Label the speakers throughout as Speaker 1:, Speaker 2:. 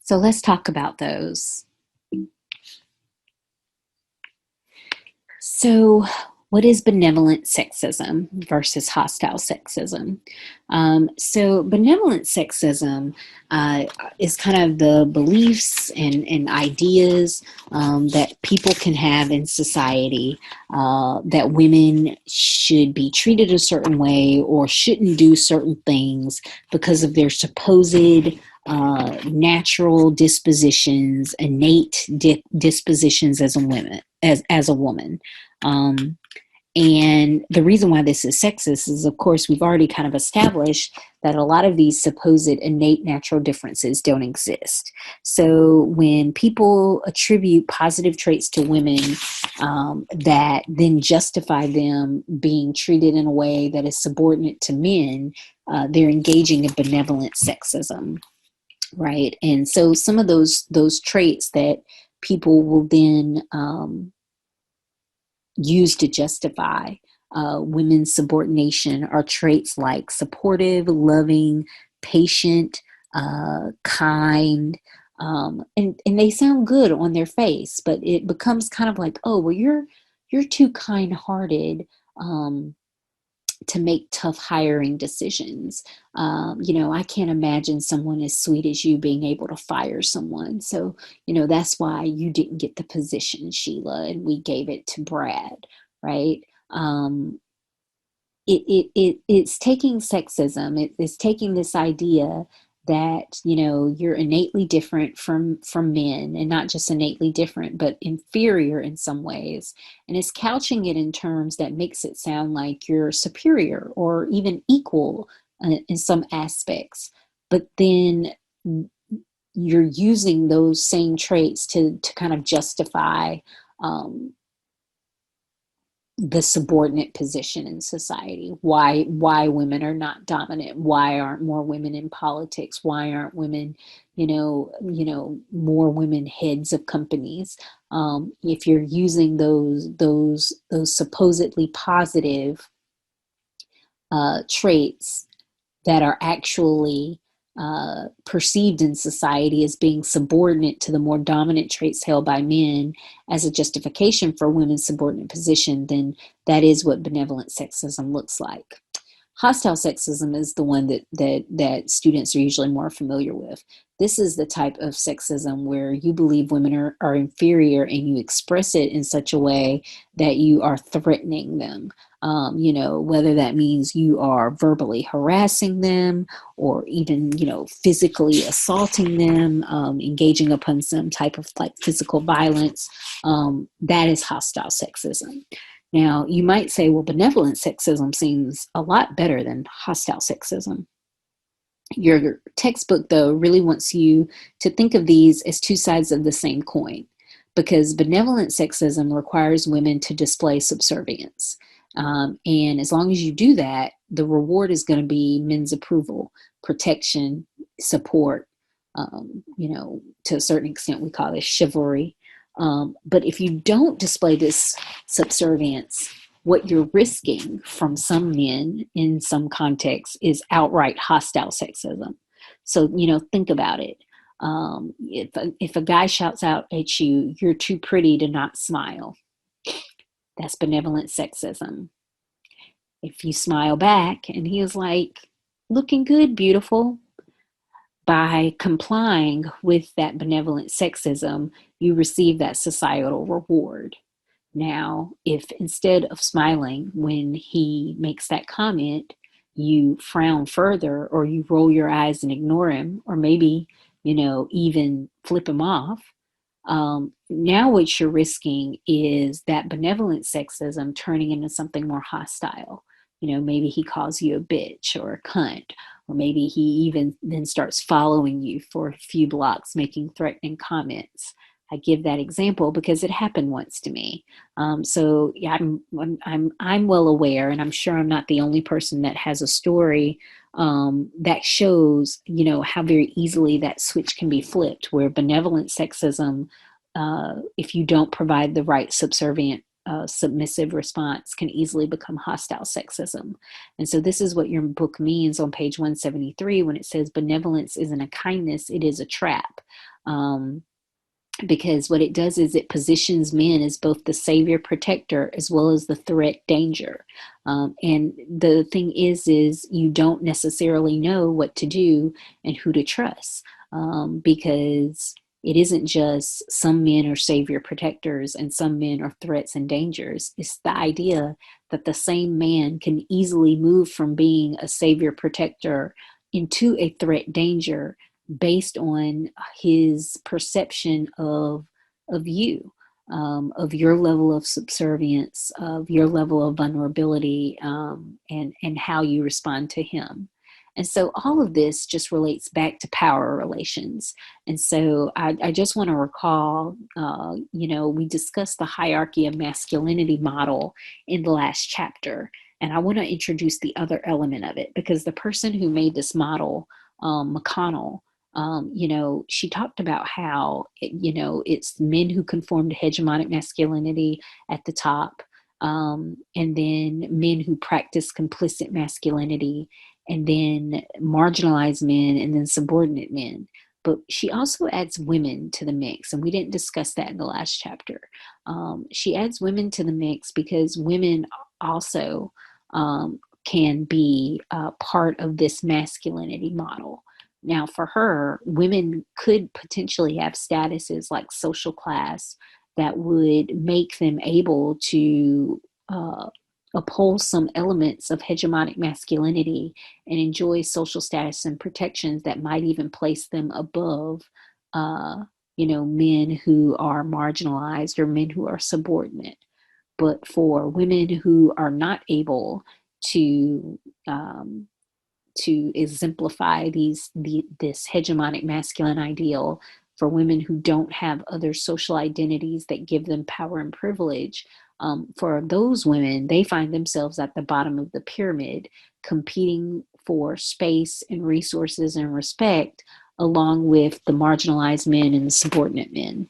Speaker 1: So let's talk about those. So, what is benevolent sexism versus hostile sexism? So, benevolent sexism is kind of the beliefs and ideas that people can have in society that women should be treated a certain way or shouldn't do certain things because of their supposed natural dispositions, innate dispositions as a woman, as a woman. Um, and the reason why this is sexist is, of course, we've already kind of established that a lot of these supposed innate natural differences don't exist. So when people attribute positive traits to women that then justify them being treated in a way that is subordinate to men, they're engaging in benevolent sexism, right? And so some of those traits that people will then use to justify women's subordination are traits like supportive, loving, patient, kind, and they sound good on their face, but it becomes kind of like, oh, well, you're too kind-hearted to make tough hiring decisions. I can't imagine someone as sweet as you being able to fire someone. So, that's why you didn't get the position, Sheila, and we gave it to Brad, right? It's taking sexism. It's taking this idea that you're innately different from men, and not just innately different but inferior in some ways, and it's couching it in terms that makes it sound like you're superior or even equal in some aspects, but then you're using those same traits to kind of justify um, the subordinate position in society, why women are not dominant, why aren't more women in politics, why aren't women more women heads of companies. If you're using those supposedly positive traits that are actually perceived in society as being subordinate to the more dominant traits held by men as a justification for women's subordinate position, then that is what benevolent sexism looks like. Hostile sexism is the one that students are usually more familiar with. This is the type of sexism where you believe women are inferior and you express it in such a way that you are threatening them. Whether that means you are verbally harassing them or even, physically assaulting them, engaging upon some type of like physical violence, that is hostile sexism. Now, you might say, well, benevolent sexism seems a lot better than hostile sexism. Your textbook, though, really wants you to think of these as two sides of the same coin, because benevolent sexism requires women to display subservience. And as long as you do that, the reward is going to be men's approval, protection, support. To a certain extent, we call this chivalry. But if you don't display this subservience, what you're risking from some men in some contexts is outright hostile sexism. So, think about it. If a guy shouts out at you, "You're too pretty to not smile," that's benevolent sexism. If you smile back and he is like, "Looking good, beautiful," by complying with that benevolent sexism, you receive that societal reward. Now, if instead of smiling when he makes that comment, you frown further, or you roll your eyes and ignore him, or maybe, even flip him off, now what you're risking is that benevolent sexism turning into something more hostile. Maybe he calls you a bitch or a cunt, or maybe he even then starts following you for a few blocks, making threatening comments. I give that example because it happened once to me. So yeah, I'm well aware, and I'm sure I'm not the only person that has a story that shows, how very easily that switch can be flipped, where benevolent sexism, if you don't provide the right subservient submissive response can easily become hostile sexism. And so this is what your book means on page 173 when it says benevolence isn't a kindness, it is a trap. Because what it does is it positions men as both the savior protector as well as the threat danger. And the thing is you don't necessarily know what to do and who to trust, because it isn't just some men are savior protectors and some men are threats and dangers. It's the idea that the same man can easily move from being a savior protector into a threat danger based on his perception of you, of your level of subservience, of your level of vulnerability, and how you respond to him. And so all of this just relates back to power relations. And so I just want to recall, we discussed the hierarchy of masculinity model in the last chapter. And I want to introduce the other element of it, because the person who made this model, McConnell, she talked about how, it's men who conform to hegemonic masculinity at the top, and then men who practice complicit masculinity, and then marginalized men, and then subordinate men. But she also adds women to the mix, and we didn't discuss that in the last chapter. She adds women to the mix because women also can be part of this masculinity model. Now, for her, women could potentially have statuses like social class that would make them able to uphold some elements of hegemonic masculinity and enjoy social status and protections that might even place them above, men who are marginalized or men who are subordinate. But for women who are not able to exemplify this hegemonic masculine ideal, for women who don't have other social identities that give them power and privilege, for those women, they find themselves at the bottom of the pyramid, competing for space and resources and respect, along with the marginalized men and the subordinate men.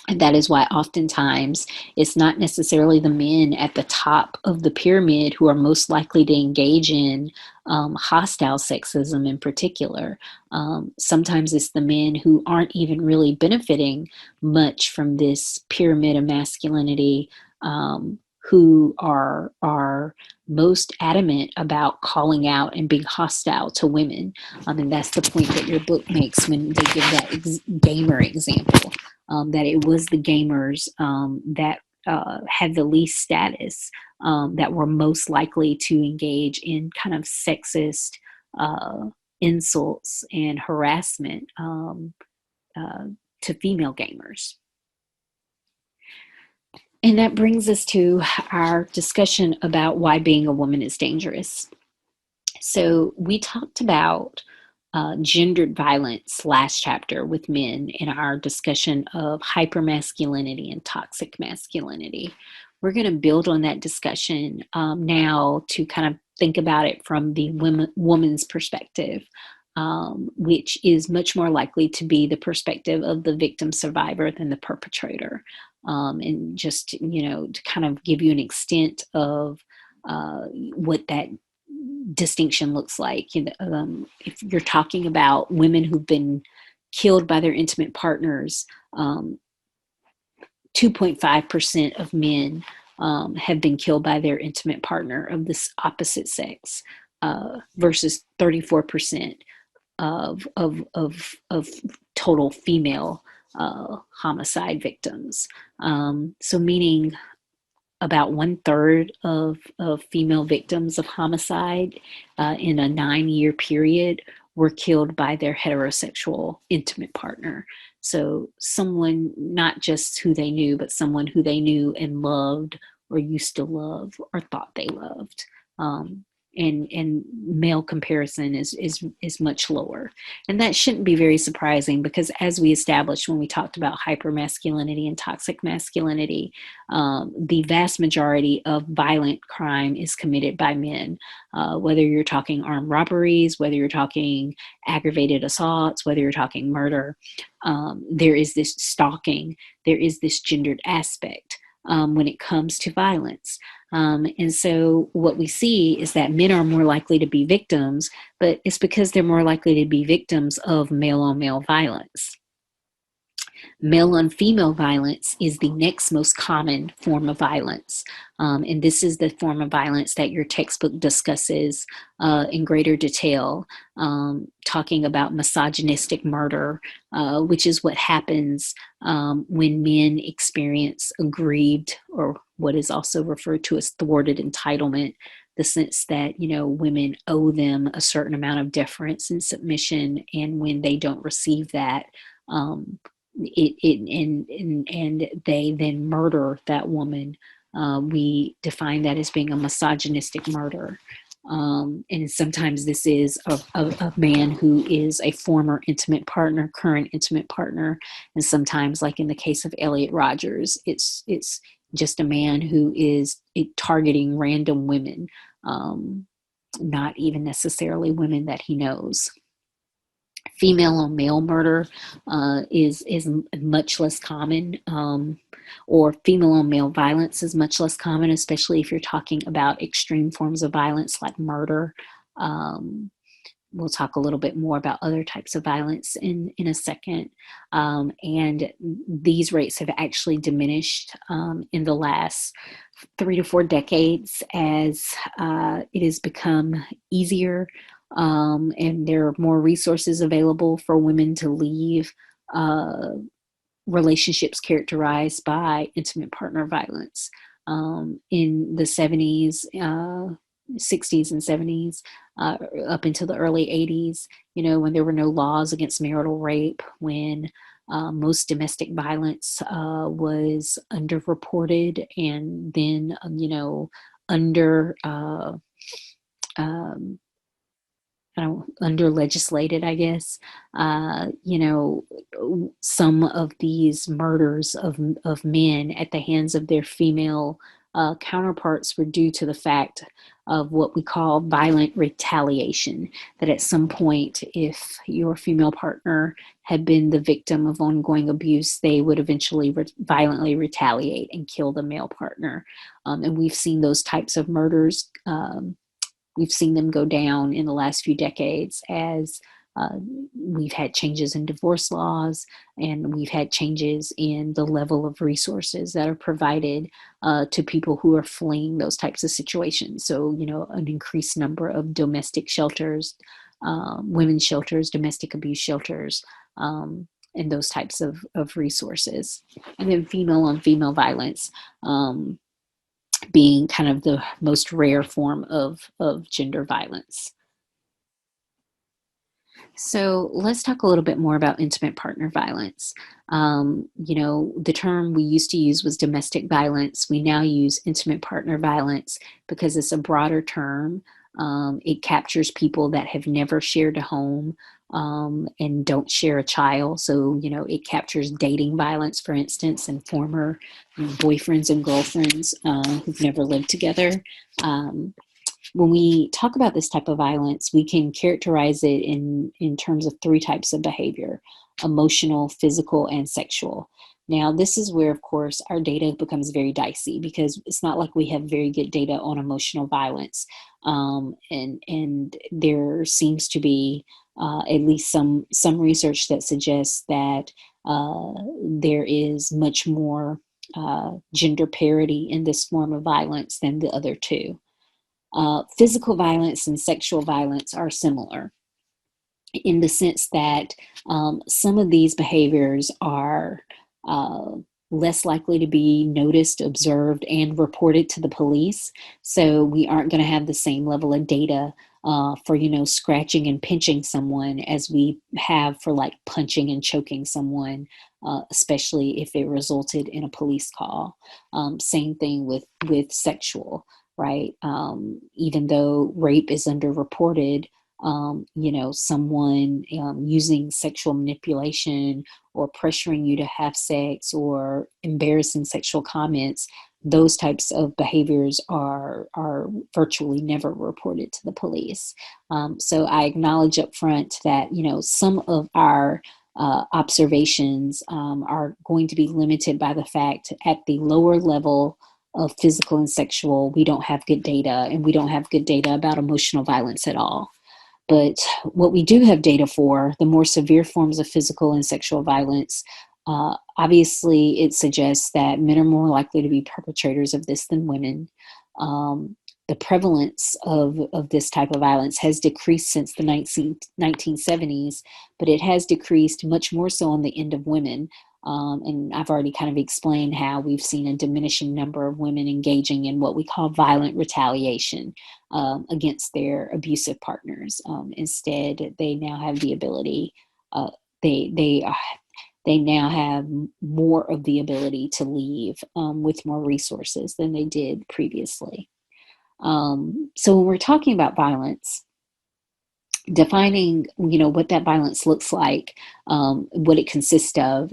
Speaker 1: And that is why oftentimes it's not necessarily the men at the top of the pyramid who are most likely to engage in hostile sexism in particular. Sometimes it's the men who aren't even really benefiting much from this pyramid of masculinity, who are most adamant about calling out and being hostile to women. And that's the point that your book makes when they give that gamer example. That it was the gamers that had the least status, that were most likely to engage in kind of sexist insults and harassment to female gamers. And that brings us to our discussion about why being a woman is dangerous. So we talked about gendered violence last chapter with men in our discussion of hypermasculinity and toxic masculinity. We're going to build on that discussion now to kind of think about it from the woman's perspective, which is much more likely to be the perspective of the victim survivor than the perpetrator. And just, to kind of give you an extent of what that distinction looks like. If you're talking about women who've been killed by their intimate partners, 2.5% of men have been killed by their intimate partner of this opposite sex, versus 34% of total female homicide victims. So meaning about 1/3 of female victims of homicide in a 9-year period were killed by their heterosexual intimate partner. So someone, not just who they knew, but someone who they knew and loved or used to love or thought they loved. And male comparison is much lower. And that shouldn't be very surprising, because as we established when we talked about hypermasculinity and toxic masculinity, the vast majority of violent crime is committed by men, whether you're talking armed robberies, whether you're talking aggravated assaults, whether you're talking murder. There is this stalking, there is this gendered aspect. when it comes to violence. And so what we see is that men are more likely to be victims, but it's because they're more likely to be victims of male on male violence. Male on female violence is the next most common form of violence. And this is the form of violence that your textbook discusses in greater detail, talking about misogynistic murder, which is what happens when men experience aggrieved, or what is also referred to as thwarted entitlement, the sense that, women owe them a certain amount of deference and submission, and when they don't receive that, and they then murder that woman. We define that as being a misogynistic murder. And sometimes this is a man who is a former intimate partner, current intimate partner. And sometimes, like in the case of Elliot Rodgers, it's just a man who is targeting random women, not even necessarily women that he knows. Female on male murder is much less common, or female on male violence is much less common, especially if you're talking about extreme forms of violence like murder. We'll talk a little bit more about other types of violence in a second. And these rates have actually diminished in the last 3 to 4 decades as it has become easier, and there are more resources available for women to leave relationships characterized by intimate partner violence. In the 70s, 60s and 70s, up until the early 80s, when there were no laws against marital rape, when most domestic violence was underreported and then, under legislated, I guess. Some of these murders of men at the hands of their female counterparts were due to the fact of what we call violent retaliation, that at some point, if your female partner had been the victim of ongoing abuse, they would eventually violently retaliate and kill the male partner. And we've seen those types of murders. We've seen them go down in the last few decades as we've had changes in divorce laws, and we've had changes in the level of resources that are provided to people who are fleeing those types of situations. So, an increased number of domestic shelters, women's shelters, domestic abuse shelters, and those types of resources. And then female on female violence, being kind of the most rare form of gender violence. So let's talk a little bit more about intimate partner violence. The term we used to use was domestic violence. We now use intimate partner violence because it's a broader term. It captures people that have never shared a home and don't share a child. So, it captures dating violence, for instance, and former boyfriends and girlfriends who've never lived together. When we talk about this type of violence, we can characterize it in terms of 3 types of behavior: emotional, physical, and sexual. Now, this is where, of course, our data becomes very dicey, because it's not like we have very good data on emotional violence. And there seems to be at least some research that suggests that there is much more gender parity in this form of violence than the other 2. Physical violence and sexual violence are similar in the sense that some of these behaviors are less likely to be noticed, observed, and reported to the police. So we aren't going to have the same level of data for, scratching and pinching someone as we have for like punching and choking someone, especially if it resulted in a police call. Same thing with sexual, right? Even though rape is underreported, someone using sexual manipulation or pressuring you to have sex or embarrassing sexual comments, those types of behaviors are virtually never reported to the police. So I acknowledge up front that, some of our observations are going to be limited by the fact at the lower level of physical and sexual, we don't have good data, and we don't have good data about emotional violence at all. But what we do have data for, the more severe forms of physical and sexual violence, obviously it suggests that men are more likely to be perpetrators of this than women. The prevalence of this type of violence has decreased since the 1970s, but it has decreased much more so on the end of women. And I've already kind of explained how we've seen a diminishing number of women engaging in what we call violent retaliation against their abusive partners. Instead, they now have the ability, they now have more of the ability to leave with more resources than they did previously. So when we're talking about violence, defining, what that violence looks like, what it consists of,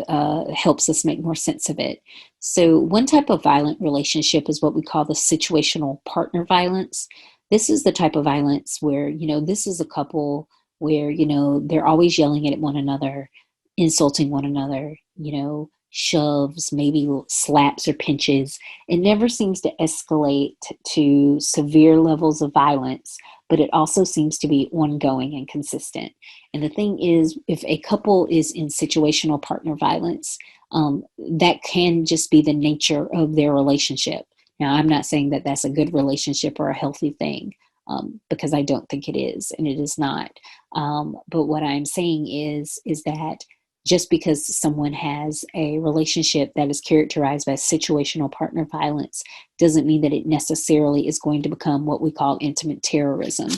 Speaker 1: helps us make more sense of it. So one type of violent relationship is what we call the situational partner violence. This is the type of violence where, this is a couple where, they're always yelling at one another, insulting one another, shoves, maybe slaps or pinches. It never seems to escalate to severe levels of violence, but it also seems to be ongoing and consistent. And the thing is, if a couple is in situational partner violence, that can just be the nature of their relationship. Now, I'm not saying that that's a good relationship or a healthy thing, because I don't think it is, and it is not. But what I'm saying is that just because someone has a relationship that is characterized by situational partner violence doesn't mean that it necessarily is going to become what we call intimate terrorism,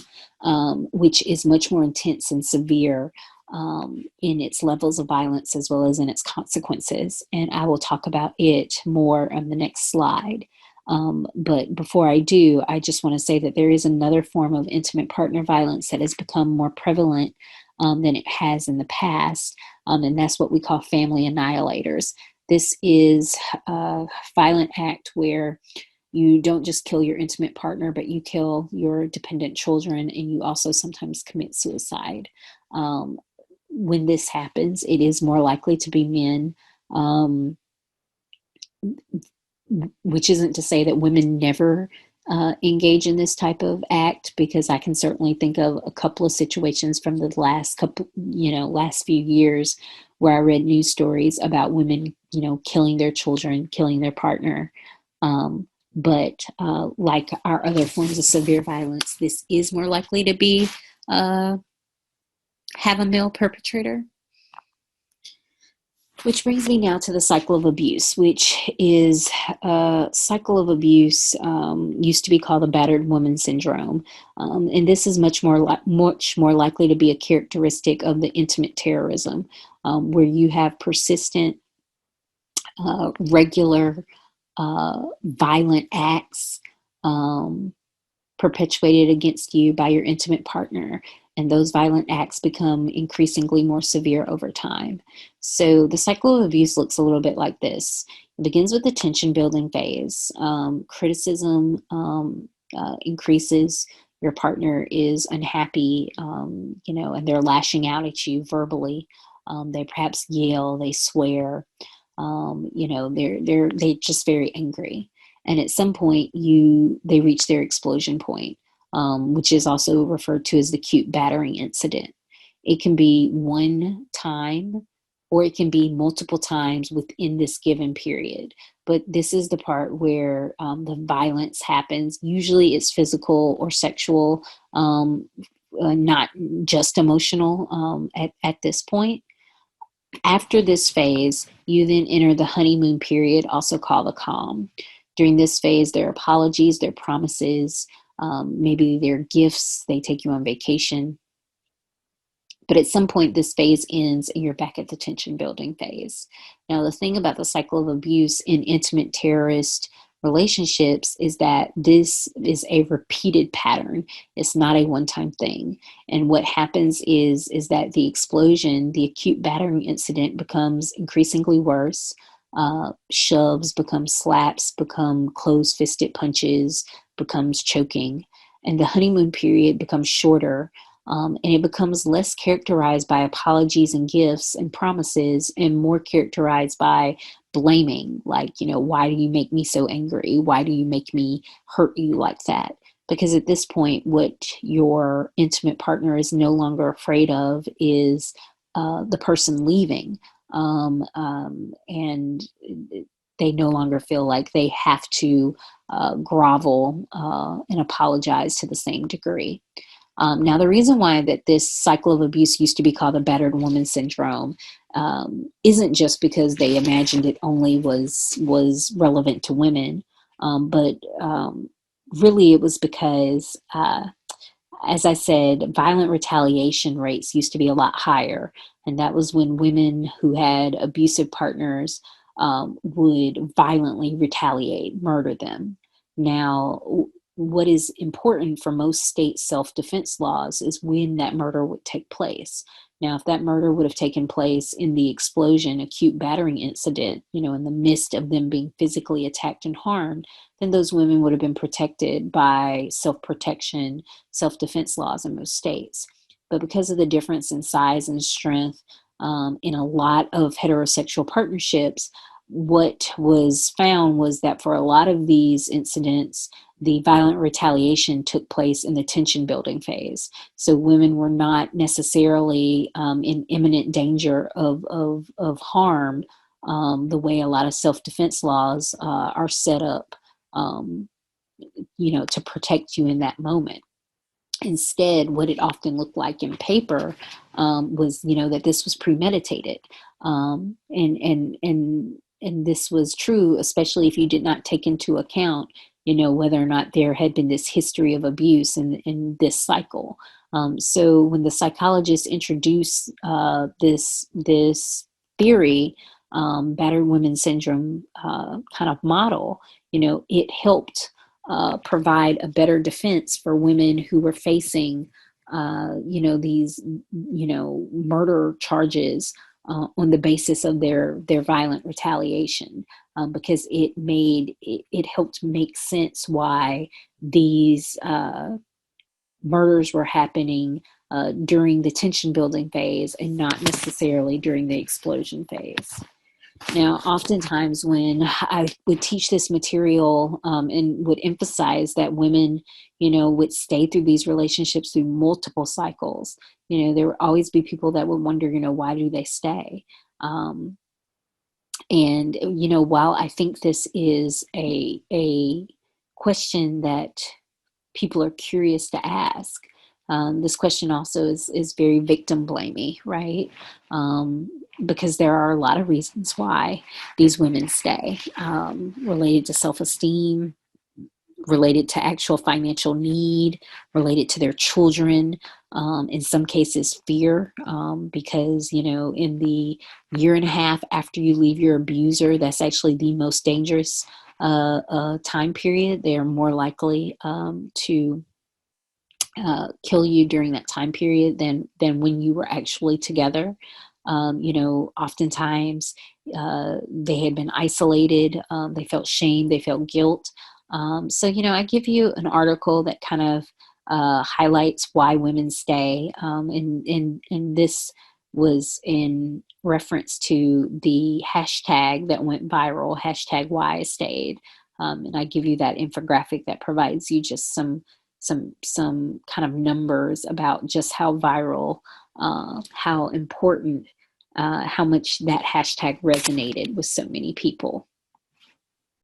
Speaker 1: which is much more intense and severe in its levels of violence as well as in its consequences. And I will talk about it more on the next slide. But before I do, I just want to say that there is another form of intimate partner violence that has become more prevalent than it has in the past, and that's what we call family annihilators. This is a violent act where you don't just kill your intimate partner, but you kill your dependent children, and you also sometimes commit suicide. When this happens, it is more likely to be men, which isn't to say that women never engage in this type of act, because I can certainly think of a couple of situations from the last few years where I read news stories about women, killing their children, killing their partner. But like our other forms of severe violence, this is more likely to be have a male perpetrator. Which brings me now to the cycle of abuse, which is a cycle of abuse, used to be called the battered woman syndrome. And this is much more likely to be a characteristic of the intimate terrorism, where you have persistent, regular, violent acts perpetuated against you by your intimate partner. And those violent acts become increasingly more severe over time. So the cycle of abuse looks a little bit like this. It begins with the tension building phase. Criticism increases. Your partner is unhappy, and they're lashing out at you verbally. They perhaps yell, they swear, they're just very angry. And at some point, they reach their explosion point, which is also referred to as the cute battering incident. It can be one time, or it can be multiple times within this given period. But this is the part where the violence happens. Usually it's physical or sexual, not just emotional at this point. After this phase, you then enter the honeymoon period, also called the calm. During this phase, there are apologies, there are promises, maybe there are gifts, they take you on vacation. But at some point, this phase ends and you're back at the tension building phase. Now, the thing about the cycle of abuse in intimate terrorist relationships is that this is a repeated pattern. It's not a one-time thing. And what happens is that the explosion, the acute battering incident, becomes increasingly worse. Shoves become slaps, become closed-fisted punches, becomes choking. And the honeymoon period becomes shorter. And it becomes less characterized by apologies and gifts and promises, and more characterized by blaming, like, why do you make me so angry? Why do you make me hurt you like that? Because at this point, what your intimate partner is no longer afraid of is the person leaving. And they no longer feel like they have to grovel and apologize to the same degree. Now, the reason why that this cycle of abuse used to be called the battered woman syndrome isn't just because they imagined it only was relevant to women, but really it was because, as I said, violent retaliation rates used to be a lot higher, and that was when women who had abusive partners would violently retaliate, murder them. Now, what is important for most state self-defense laws is when that murder would take place. Now, if that murder would have taken place in the explosion, acute battering incident, in the midst of them being physically attacked and harmed, then those women would have been protected by self-protection, self-defense laws in most states. But because of the difference in size and strength in a lot of heterosexual partnerships, what was found was that for a lot of these incidents, the violent retaliation took place in the tension building phase. So women were not necessarily in imminent danger of harm the way a lot of self-defense laws are set up, to protect you in that moment. Instead, what it often looked like in paper was, that this was premeditated, and this was true, especially if you did not take into account, whether or not there had been this history of abuse in this cycle. So when the psychologists introduced this theory, battered women syndrome kind of model, it helped provide a better defense for women who were facing, these, murder charges on the basis of their violent retaliation, because it helped make sense why these murders were happening during the tension building phase and not necessarily during the explosion phase. Now, oftentimes when I would teach this material and would emphasize that women, would stay through these relationships through multiple cycles, there would always be people that would wonder, why do they stay? And, while I think this is a question that people are curious to ask, this question also is very victim blamey, right? Because there are a lot of reasons why these women stay, related to self-esteem, related to actual financial need, related to their children, in some cases fear, because, in the year and a half after you leave your abuser, that's actually the most dangerous time period. They are more likely to kill you during that time period than when you were actually together. Oftentimes they had been isolated. They felt shame. They felt guilt. So, I give you an article that kind of highlights why women stay. And this was in reference to the hashtag that went viral, hashtag why I stayed. And I give you that infographic that provides you just some kind of numbers about just how viral, how important, how much that hashtag resonated with so many people.